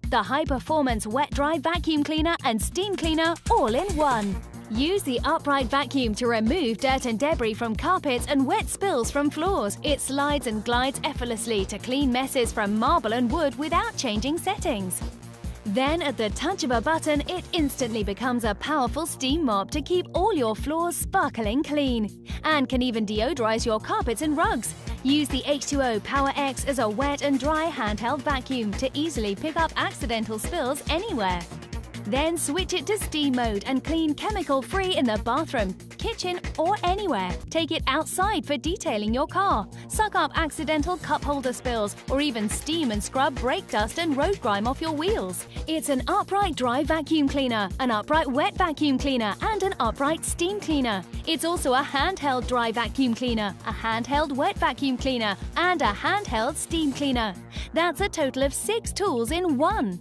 the high-performance wet-dry vacuum cleaner and steam cleaner all in one. Use the upright vacuum to remove dirt and debris from carpets and wet spills from floors. It slides and glides effortlessly to clean messes from marble and wood without changing settings. Then, at the touch of a button, it instantly becomes a powerful steam mop to keep all your floors sparkling clean. And can even deodorise your carpets and rugs. Use the H2o Power X as a wet and dry handheld vacuum to easily pick up accidental spills anywhere. Then switch it to steam mode and clean chemical-free in the bathroom, kitchen or anywhere. Take it outside for detailing your car. Suck up accidental cup holder spills or even steam and scrub brake dust and road grime off your wheels. It's an upright dry vacuum cleaner, an upright wet vacuum cleaner and an upright steam cleaner. It's also a handheld dry vacuum cleaner, a handheld wet vacuum cleaner and a handheld steam cleaner. That's a total of 6 tools in one.